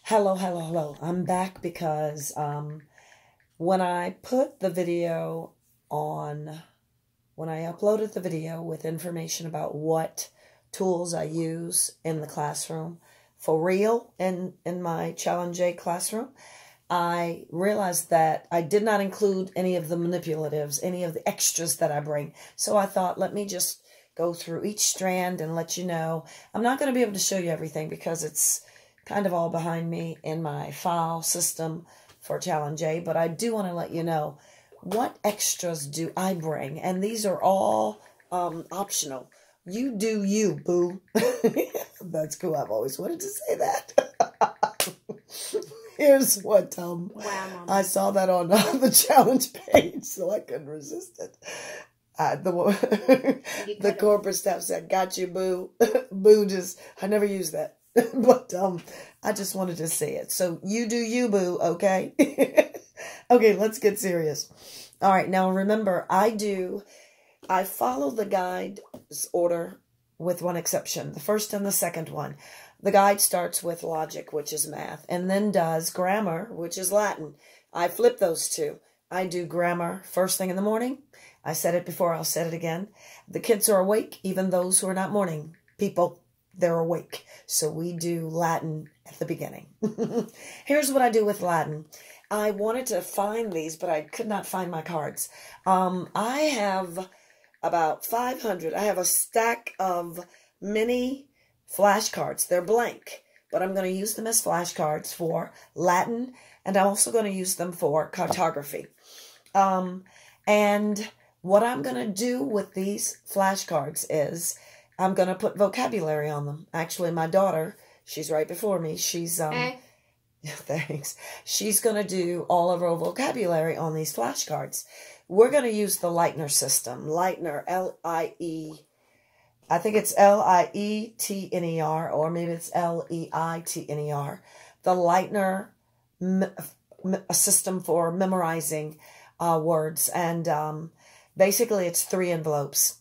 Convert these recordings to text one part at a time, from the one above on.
Hello, hello, hello. I'm back because when I put the video on, when I uploaded the video with information about what tools I use in the classroom, for real, in my Challenge J classroom, I realized that I did not include any of the manipulatives, any of the extras that I bring. So I thought, let me just go through each strand and let you know. I'm not going to be able to show you everything because it's kind of all behind me in my file system for Challenge J, but I do want to let you know what extras do I bring, and these are all optional. You do you, boo. That's cool. I've always wanted to say that. Here's what Wow, I saw that on the challenge page, so I couldn't resist it. The corporate staff said, "Got you, boo." Boo just, I never use that. But I just wanted to say it. So you do you, boo, okay? Okay, let's get serious. All right, now remember, I follow the guide's order with one exception. The first and the second one. The guide starts with logic, which is math, and then does grammar, which is Latin. I flip those two. I do grammar first thing in the morning. I said it before, I'll say it again. The kids are awake, even those who are not morning people. They're awake. So we do Latin at the beginning. Here's what I do with Latin. I wanted to find these, but I could not find my cards. I have about 500. I have a stack of mini flashcards. They're blank, but I'm going to use them as flashcards for Latin, and I'm also going to use them for cartography. And what I'm going to do with these flashcards is I'm going to put vocabulary on them. Actually, my daughter, she's right before me. She's, thanks. She's going to do all of her vocabulary on these flashcards. We're going to use the Leitner system. Leitner, L-I-E, I think it's L-I-E-T-N-E-R, or maybe it's L-E-I-T-N-E-R. The Leitner system for memorizing words. And basically, it's 3 envelopes.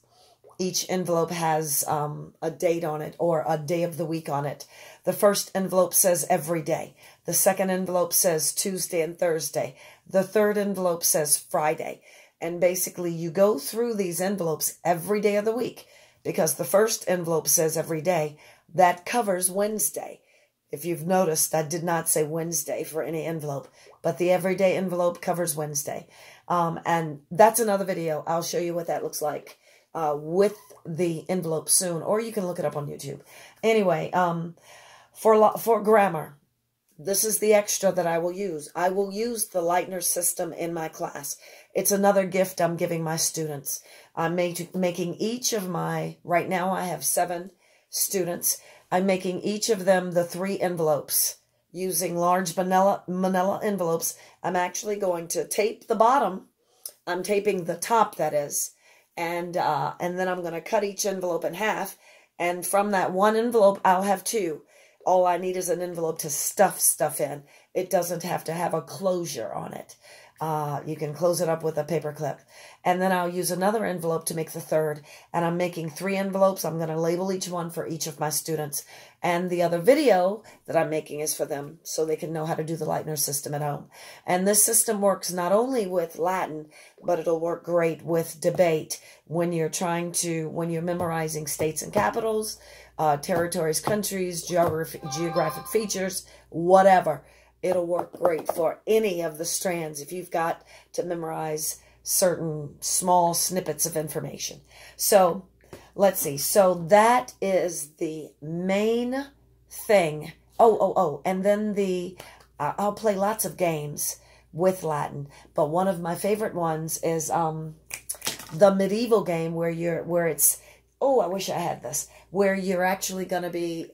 Each envelope has a date on it or a day of the week on it. The first envelope says every day. The second envelope says Tuesday and Thursday. The third envelope says Friday. And basically, you go through these envelopes every day of the week because the first envelope says every day. That covers Wednesday. If you've noticed, I did not say Wednesday for any envelope, but the everyday envelope covers Wednesday. And that's another video. I'll show you what that looks like. With the envelope soon, or you can look it up on YouTube. Anyway, for grammar, this is the extra that I will use. I will use the Leitner system in my class. It's another gift I'm giving my students. I'm making each of my, right now I have 7 students. I'm making each of them the 3 envelopes using large manila envelopes. I'm actually going to tape the bottom. I'm taping the top, that is. And then I'm going to cut each envelope in half. And from that one envelope, I'll have 2. All I need is an envelope to stuff stuff in. It doesn't have to have a closure on it. You can close it up with a paper clip. And then I'll use another envelope to make the third. And I'm making 3 envelopes. I'm going to label each one for each of my students. And the other video that I'm making is for them so they can know how to do the Leitner system at home. And this system works not only with Latin, but it'll work great with debate when you're when you're memorizing states and capitals, territories, countries, geographic features, whatever. It'll work great for any of the strands if you've got to memorize certain small snippets of information. So let's see. So that is the main thing. And then I'll play lots of games with Latin, but one of my favorite ones is the medieval game where it's, I wish I had this, where you're actually going to be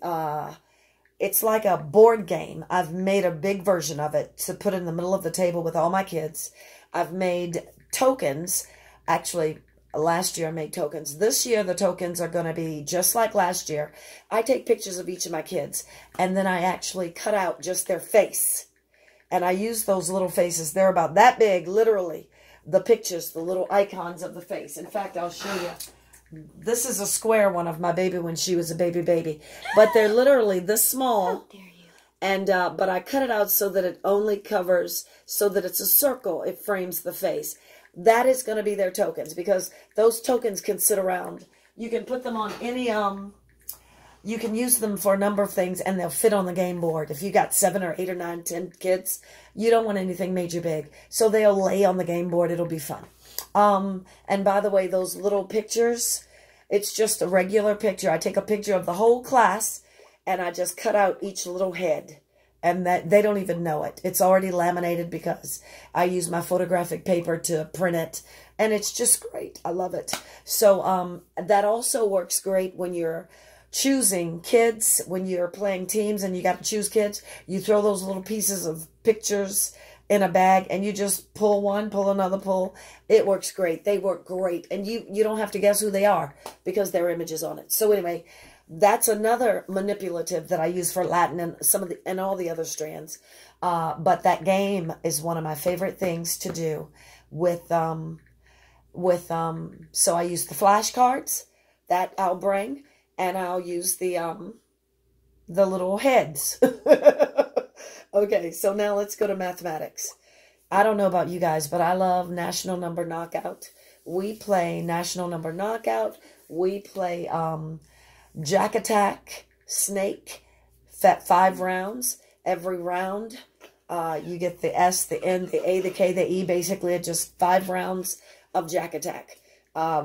it's like a board game. I've made a big version of it to put in the middle of the table with all my kids. I've made tokens. Actually, last year I made tokens. This year the tokens are going to be just like last year. I take pictures of each of my kids, and then I actually cut out just their face. And I use those little faces. They're about that big, literally, the pictures, the little icons of the face. In fact, I'll show you. This is a square one of my baby when she was a baby. But they're literally this small. How dare you? And but I cut it out so that it only covers, so that it's a circle. It frames the face. That is going to be their tokens, because those tokens can sit around. You can put them on any you can use them for a number of things, and they'll fit on the game board. If you got 7 or 8 or 9, 10 kids, you don't want anything major big, so they'll lay on the game board. It'll be fun. And by the way, those little pictures, it's just a regular picture. I take a picture of the whole class, and I just cut out each little head, and that they don't even know it. It's already laminated because I use my photographic paper to print it, and it's just great. I love it. So that also works great when you're choosing kids, when you're playing teams and you got to choose kids. You throw those little pieces of pictures in a bag, and you just pull one, pull another, pull. It works great. They work great, and you don't have to guess who they are because there are images on it. So anyway, that's another manipulative that I use for Latin and some of the and all the other strands. But that game is one of my favorite things to do with so I use the flashcards that I'll bring, and I'll use the little heads. Okay, so now let's go to mathematics. I don't know about you guys, but I love National Number Knockout. We play National Number Knockout. We play Jack Attack, Snake, 5 rounds. Every round, you get the S, the N, the A, the K, the E. Basically, it's just 5 rounds of Jack Attack,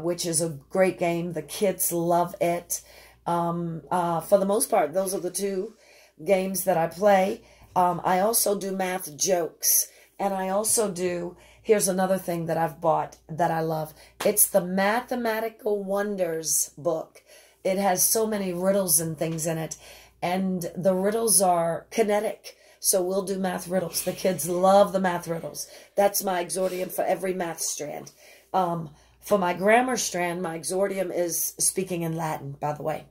which is a great game. The kids love it. For the most part, those are the 2 games that I play. I also do math jokes, and I also do, here's another thing that I've bought that I love. It's the Mathematical Wonders book. It has so many riddles and things in it, and the riddles are kinetic. So we'll do math riddles. The kids love the math riddles. That's my exordium for every math strand. For my grammar strand, my exordium is speaking in Latin, by the way.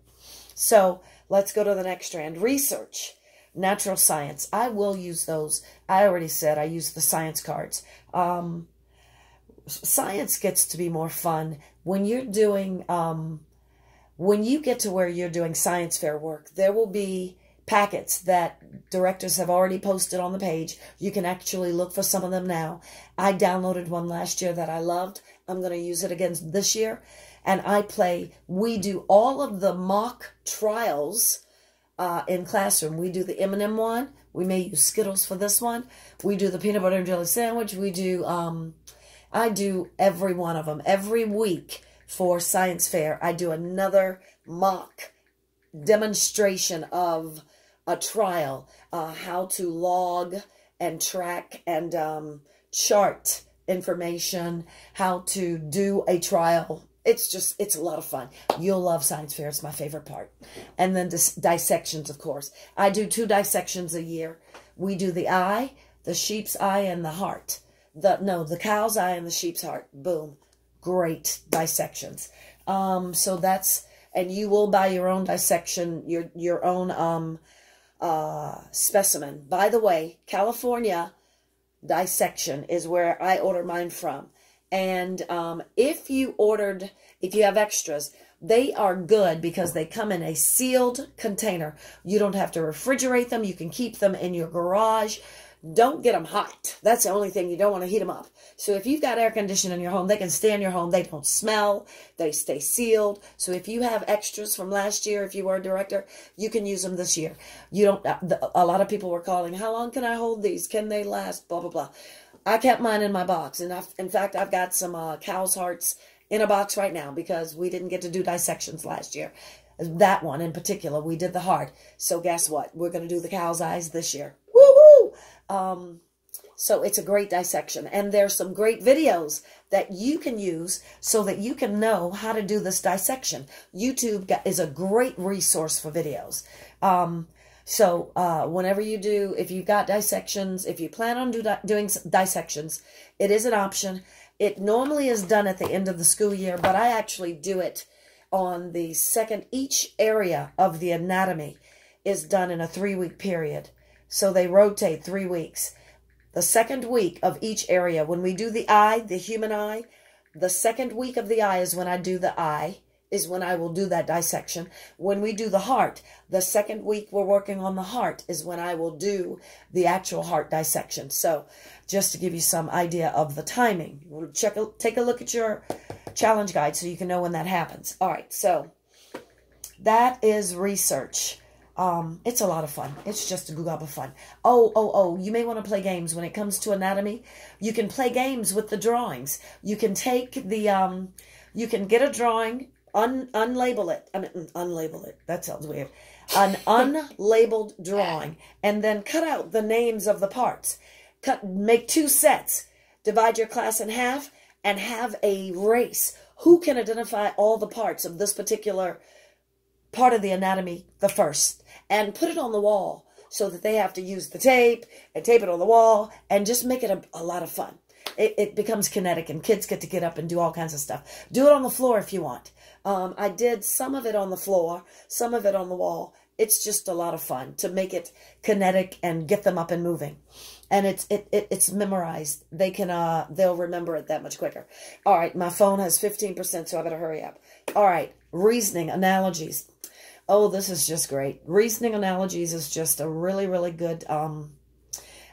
So let's go to the next strand. Research. Natural science. I will use those. I already said I use the science cards. Science gets to be more fun when you're doing, when you get to where you're doing science fair work. There will be packets that directors have already posted on the page. You can actually look for some of them now. I downloaded one last year that I loved. I'm going to use it again this year. And we do all of the mock trials in classroom. We do the M&M one. We may use Skittles for this one. We do the peanut butter and jelly sandwich. We do, I do every one of them. Every week for science fair, I do another mock demonstration of a trial, how to log and track and chart information, how to do a trial. It's a lot of fun. You'll love science fair. It's my favorite part. And then dissections, of course. I do 2 dissections a year. We do the eye, the sheep's eye, and the heart. The cow's eye and the sheep's heart. Boom. Great dissections. So that's, and you will buy your own dissection, your own specimen. By the way, California dissection is where I order mine from. And if you have extras, they are good because they come in a sealed container. You don't have to refrigerate them. You can keep them in your garage. Don't get them hot. That's the only thing. You don't want to heat them up. So if you've got air conditioning in your home, they can stay in your home. They don't smell. They stay sealed. So if you have extras from last year, if you were a director, you can use them this year. You don't. A lot of people were calling, how long can I hold these? Can they last? Blah, blah, blah. I kept mine in my box. And in fact, I've got some cow's hearts in a box right now because we didn't get to do dissections last year. That one in particular, we did the heart. So guess what? We're going to do the cow's eyes this year. Woo-hoo! So it's a great dissection. And there's some great videos that you can use so that you can know how to do this dissection. YouTube is a great resource for videos. So whenever you do, if you've got dissections, if you plan on doing dissections, it is an option. It normally is done at the end of the school year, but I actually do it on the second. Each area of the anatomy is done in a 3-week period. So they rotate 3 weeks. The second week of each area, when we do the eye, the human eye, the second week of the eye is when I do the eye is when I will do that dissection. When we do the heart, the second week we're working on the heart is when I will do the actual heart dissection. So just to give you some idea of the timing, we'll take a look at your challenge guide so you can know when that happens. All right, so that is research. It's a lot of fun. It's just a goob of fun. Oh, you may want to play games when it comes to anatomy. You can play games with the drawings. You can take the, you can get a drawing, unlabel it. Unlabel it. That sounds weird. An unlabeled drawing, and then cut out the names of the parts. Make 2 sets. Divide your class in half and have a race. Who can identify all the parts of this particular part of the anatomy the first, and put it on the wall so that they have to use the tape and tape it on the wall and just make it a lot of fun. It becomes kinetic and kids get to get up and do all kinds of stuff. Do it on the floor if you want. I did some of it on the floor, some of it on the wall. It's just a lot of fun to make it kinetic and get them up and moving. And it's memorized. They'll remember it that much quicker. All right, my phone has 15%, so I better hurry up. All right, reasoning, analogies. Oh, this is just great. Reasoning analogies is just a really, really good,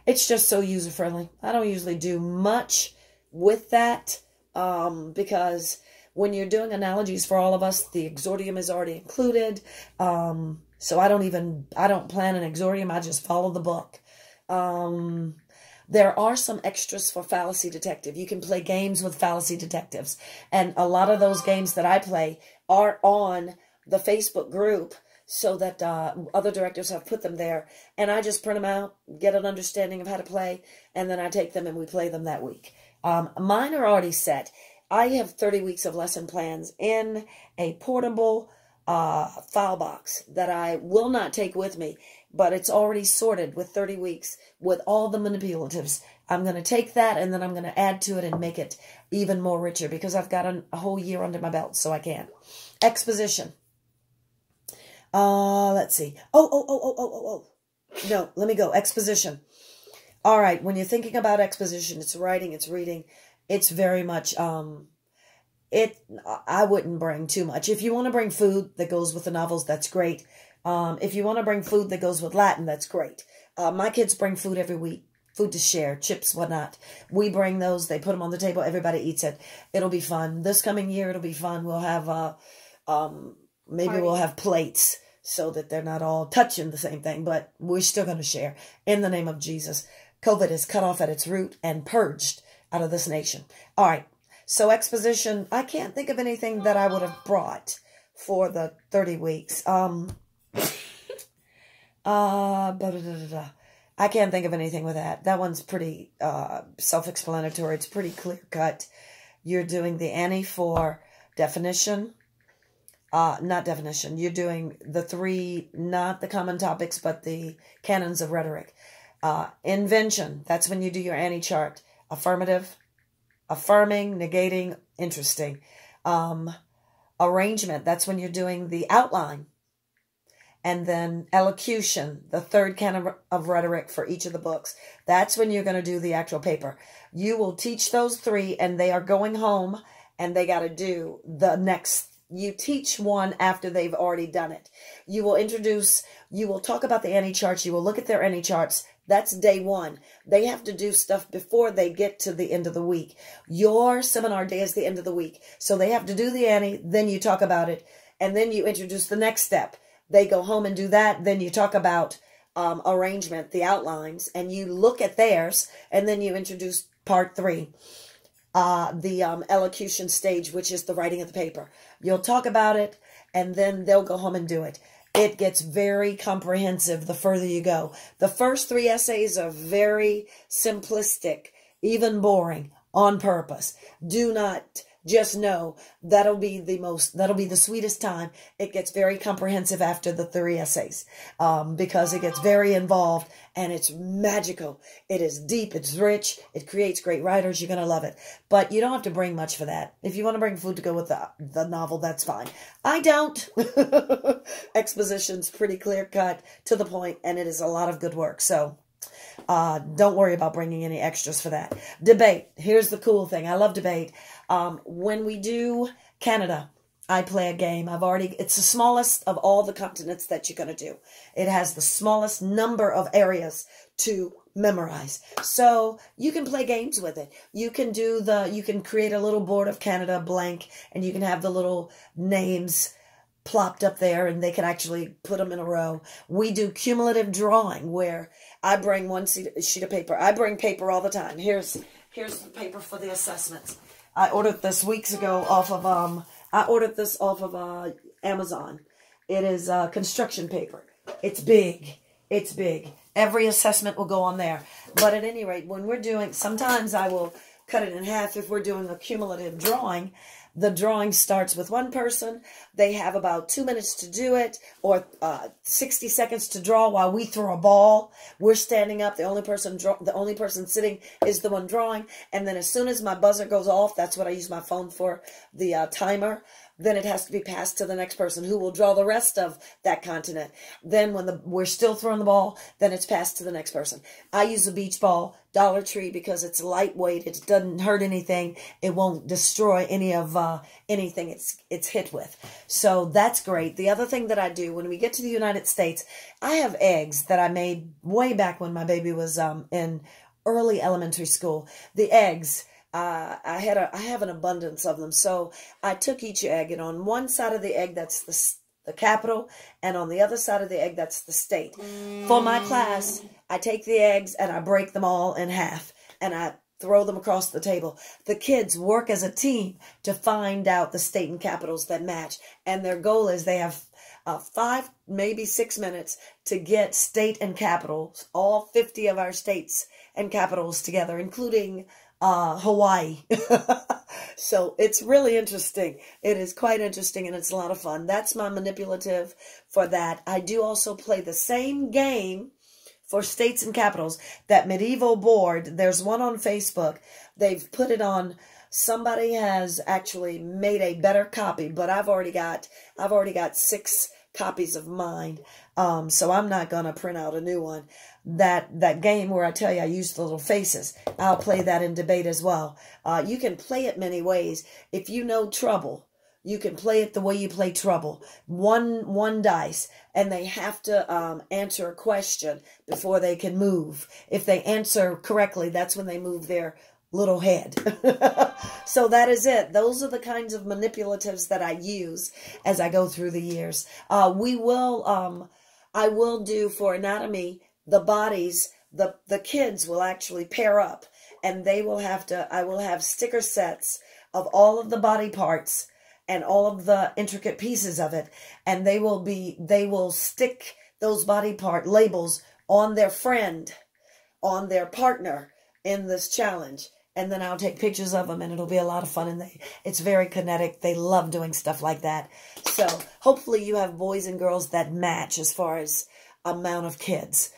it's just so user-friendly. I don't usually do much with that because when you're doing analogies for all of us, the exordium is already included. So I don't plan an exordium. I just follow the book. There are some extras for Fallacy Detective. You can play games with Fallacy Detectives. And a lot of those games that I play are on the Facebook group so that other directors have put them there. And I just print them out, get an understanding of how to play, and then I take them and we play them that week. Mine are already set. I have 30 weeks of lesson plans in a portable file box that I will not take with me, but it's already sorted with 30 weeks with all the manipulatives. I'm going to take that and then I'm going to add to it and make it even more richer because I've got a whole year under my belt, so I can. Exposition. Let's see. No, let me go. Exposition. All right. When you're thinking about exposition, it's writing, it's reading. It's very much, I wouldn't bring too much. If you want to bring food that goes with the novels, that's great. If you want to bring food that goes with Latin, that's great. My kids bring food every week. Food to share, chips, whatnot. We bring those. They put them on the table. Everybody eats it. It'll be fun. This coming year, it'll be fun. We'll have, maybe we'll have plates so that they're not all touching the same thing, but we're still going to share. In the name of Jesus, COVID is cut off at its root and purged out of this nation. All right. So exposition, I can't think of anything that I would have brought for the 30 weeks. I can't think of anything with that. That one's pretty self-explanatory. It's pretty clear-cut. You're doing the Annie for definition. Not definition. You're doing the 3, not the common topics, but the canons of rhetoric. Invention. That's when you do your Annie chart. Affirmative. Affirming, negating, interesting. Arrangement. That's when you're doing the outline. And then elocution, the 3rd canon of rhetoric for each of the books. That's when you're going to do the actual paper. You will teach those 3, and they are going home, and they got to do the next. You teach one after they've already done it. You will talk about the Annie charts. You will look at their Annie charts. That's day 1. They have to do stuff before they get to the end of the week. Your seminar day is the end of the week. So they have to do the Annie, then you talk about it, and then you introduce the next step. They go home and do that. Then you talk about arrangement, the outlines, and you look at theirs, and then you introduce part 3, the elocution stage, which is the writing of the paper. You'll talk about it, and then they'll go home and do it. It gets very comprehensive the further you go. The first 3 essays are very simplistic, even boring, on purpose. Do not just know that'll be the sweetest time. It gets very comprehensive after the 3 essays because it gets very involved and it's magical. It is deep. It's rich. It creates great writers. You're going to love it. But you don't have to bring much for that. If you want to bring food to go with the novel, that's fine. I don't. Exposition's pretty clear cut, to the point, and it is a lot of good work. So don't worry about bringing any extras for that. Debate. Here's the cool thing. I love debate. When we do Canada, I play a game. It's the smallest of all the continents that you're going to do. It has the smallest number of areas to memorize. So you can play games with it. You can create a little board of Canada blank, and you can have the little names plopped up there, and they can actually put them in a row. We do cumulative drawing, where I bring one sheet of paper. I bring paper all the time. Here's the paper for the assessments. I ordered this weeks ago off of Amazon. It is construction paper. It's big. It's big. Every assessment will go on there. But at any rate, when we're doing, sometimes I will cut it in half if we're doing a cumulative drawing. The drawing starts with one person. They have about 2 minutes to do it, or 60 seconds to draw while we throw a ball. We're standing up. The only person sitting is the one drawing. And then as soon as my buzzer goes off, that's what I use my phone for, the timer. Then it has to be passed to the next person, who will draw the rest of that continent. Then when we're still throwing the ball, then it's passed to the next person. I use a beach ball, Dollar Tree, because it's lightweight. It doesn't hurt anything. It won't destroy any of anything it's hit with. So that's great. The other thing that I do when we get to the United States, I have eggs that I made way back when my baby was in early elementary school. The eggs, I have an abundance of them. So I took each egg, and on one side of the egg, that's the capital, and on the other side of the egg, that's the state. For my class, I take the eggs and I break them all in half, and I throw them across the table. The kids work as a team to find out the state and capitals that match, and their goal is they have 5, maybe 6 minutes to get state and capitals, all 50 of our states and capitals together, including Hawaii. So it's really interesting. It is quite interesting, and it's a lot of fun. That's my manipulative for that. I do also play the same game for states and capitals, that medieval board. There's one on Facebook. They've put it on. Somebody has actually made a better copy, but I've already got 6 copies of mine. So I'm not going to print out a new one. That game where I tell you I use the little faces, I'll play that in debate as well. You can play it many ways. If you know Trouble, you can play it the way you play Trouble. One dice, and they have to answer a question before they can move. If they answer correctly, that's when they move their little head. So that is it. Those are the kinds of manipulatives that I use as I go through the years. I will do for anatomy, the bodies, the kids will actually pair up, and they will I will have sticker sets of all of the body parts and all of the intricate pieces of it, and they will stick those body part labels on their friend, on their partner in this challenge. And then I'll take pictures of them, and it'll be a lot of fun. And it's very kinetic. They love doing stuff like that. So hopefully you have boys and girls that match as far as amount of kids.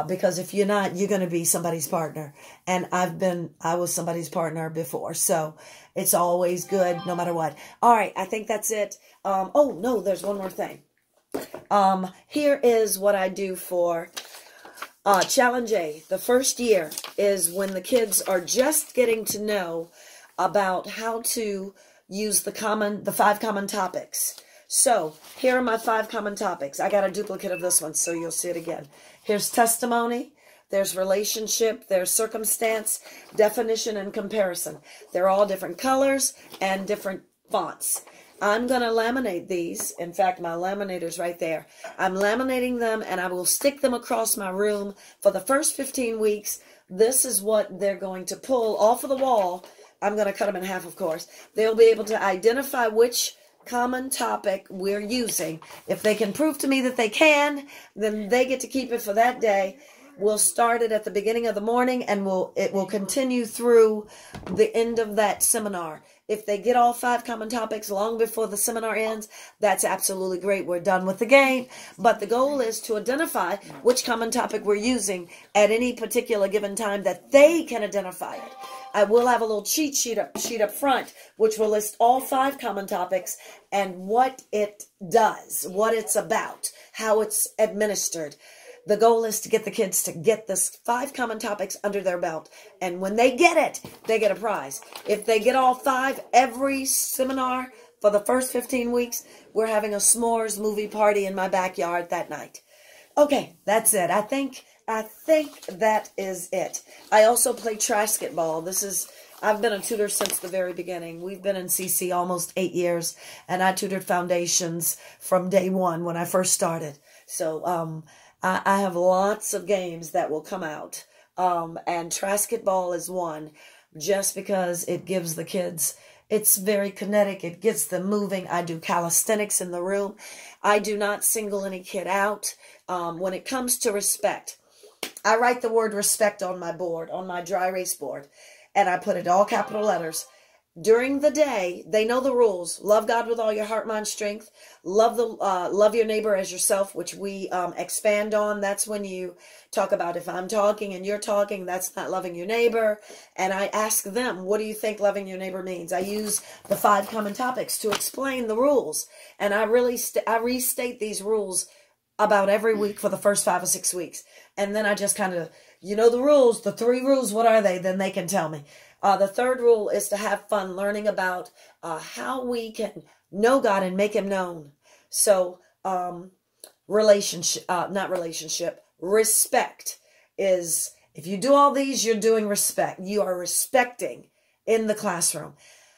Because if you're not, you're going to be somebody's partner. And I was somebody's partner before. So it's always good no matter what. All right, I think that's it. Oh, no, there's one more thing. Here is what I do for Challenge A. The first year is when the kids are just getting to know about how to use the 5 common topics. So here are my 5 common topics. I got a duplicate of this one, so you'll see it again. Here's testimony. There's relationship. There's circumstance, definition, and comparison. They're all different colors and different fonts. I'm going to laminate these. In fact, my laminator's right there. I'm laminating them, and I will stick them across my room for the first 15 weeks. This is what they're going to pull off of the wall. I'm going to cut them in half, of course. They'll be able to identify which common topic we're using. If they can prove to me that they can, then they get to keep it for that day. We'll start it at the beginning of the morning, and it will continue through the end of that seminar. If they get all 5 common topics long before the seminar ends, that's absolutely great. We're done with the game. But the goal is to identify which common topic we're using at any particular given time, that they can identify it. I will have a little cheat sheet up front, which will list all 5 common topics and what it does, what it's about, how it's administered. The goal is to get the kids to get this 5 common topics under their belt. And when they get it, they get a prize. If they get all 5 every seminar for the first 15 weeks, we're having a s'mores movie party in my backyard that night. Okay, that's it. I think that is it. I also play Trasketball. I've been a tutor since the very beginning. We've been in CC almost 8 years, and I tutored foundations from day one when I first started. So I have lots of games that will come out, and Trasketball is one, just because it gives the kids, it's very kinetic. It gets them moving. I do calisthenics in the room. I do not single any kid out. When it comes to respect, I write the word respect on my board, on my dry erase board, and I put it all capital letters. During the day, they know the rules. Love God with all your heart, mind, strength. Love your neighbor as yourself, which we expand on. That's when you talk about, if I'm talking and you're talking, that's not loving your neighbor. And I ask them, what do you think loving your neighbor means? I use the 5 common topics to explain the rules. And I restate these rules about every week for the first 5 or 6 weeks. And then I just kind of, the rules, the 3 rules, what are they? Then they can tell me. The 3rd rule is to have fun learning about how we can know God and make him known. So respect is, if you do all these, you're doing respect. You are respecting in the classroom.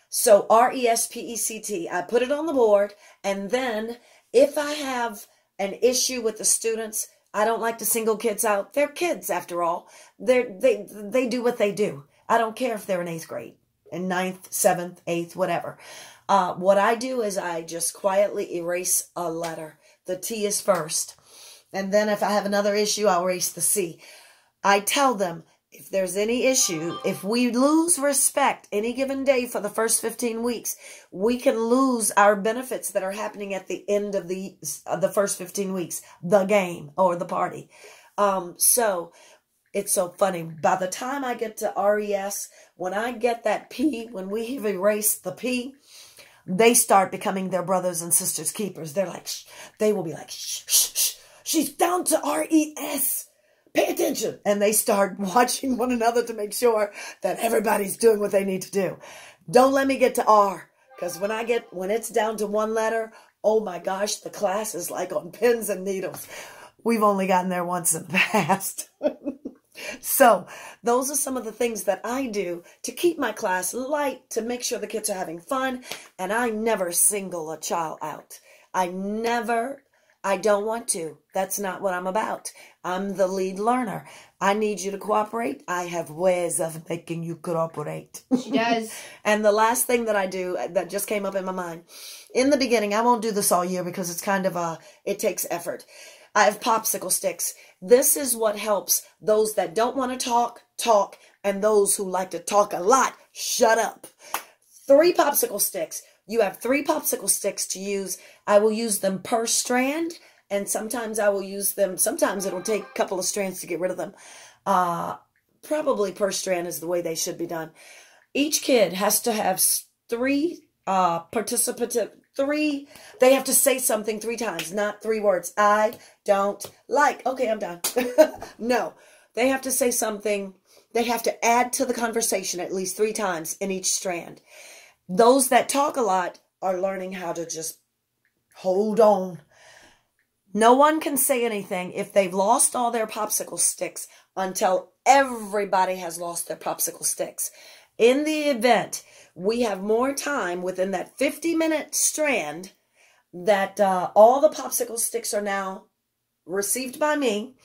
So RESPECT, I put it on the board, and then if I have an issue with the students, I don't like to single kids out. They're kids after all. They do what they do. I don't care if they're in 8th grade, in 9th, 7th, 8th, whatever. What I do is I just quietly erase a letter. The T is first. And then if I have another issue, I'll erase the C. I tell them, if there's any issue, if we lose respect any given day for the first 15 weeks, we can lose our benefits that are happening at the end of the first 15 weeks, the game or the party. So it's so funny. By the time I get to RES, when I get that P, when we have erased the P, they start becoming their brothers and sisters keepers. They're like, they will be like, shh, shh, shh, she's down to RES. Pay attention. And they start watching one another to make sure that everybody's doing what they need to do. Don't let me get to R, because when it's down to 1 letter, oh my gosh, the class is like on pins and needles. We've only gotten there once in the past. So those are some of the things that I do to keep my class light, to make sure the kids are having fun. And I never single a child out. I don't want to. That's not what I'm about. I'm the lead learner. I need you to cooperate. I have ways of making you cooperate. She does. And the last thing that I do that just came up in my mind, in the beginning, I won't do this all year because it's kind of it takes effort. I have popsicle sticks. This is what helps those that don't want to talk, and those who like to talk a lot, shut up. 3 popsicle sticks. You have 3 popsicle sticks to use. I will use them per strand, and sometimes I will use them. Sometimes it'll take a couple of strands to get rid of them. Probably per strand is the way they should be done. Each kid has to have 3 they have to say something 3 times, not 3 words. I don't like. Okay, I'm done. No, they have to say something. They have to add to the conversation at least 3 times in each strand. Those that talk a lot are learning how to just hold on. No one can say anything if they've lost all their popsicle sticks until everybody has lost their popsicle sticks. In the event, we have more time within that 50-minute strand that all the popsicle sticks are now received by me,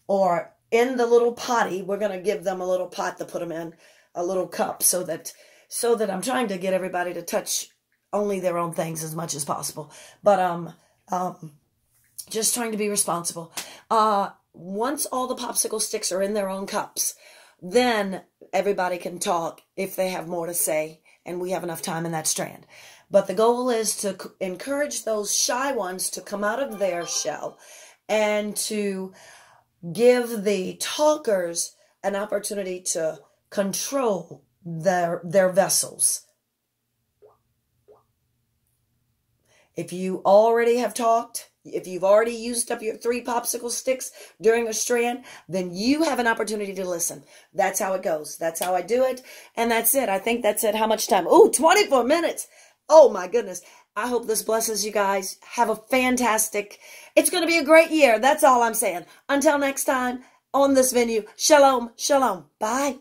or in the little potty. We're going to give them a little pot to put them in, a little cup, so that I'm trying to get everybody to touch only their own things as much as possible. But just trying to be responsible. Once all the popsicle sticks are in their own cups, then everybody can talk if they have more to say, and we have enough time in that strand. But the goal is to encourage those shy ones to come out of their shell and to give the talkers an opportunity to control their vessels. If you already have talked, if you've already used up your 3 popsicle sticks during a strand, then you have an opportunity to listen. That's how it goes. That's how I do it. And that's it. I think that's it. How much time? Oh, 24 minutes. Oh, my goodness. I hope this blesses you guys. Have a fantastic, it's going to be a great year. That's all I'm saying. Until next time on this venue, shalom, shalom. Bye.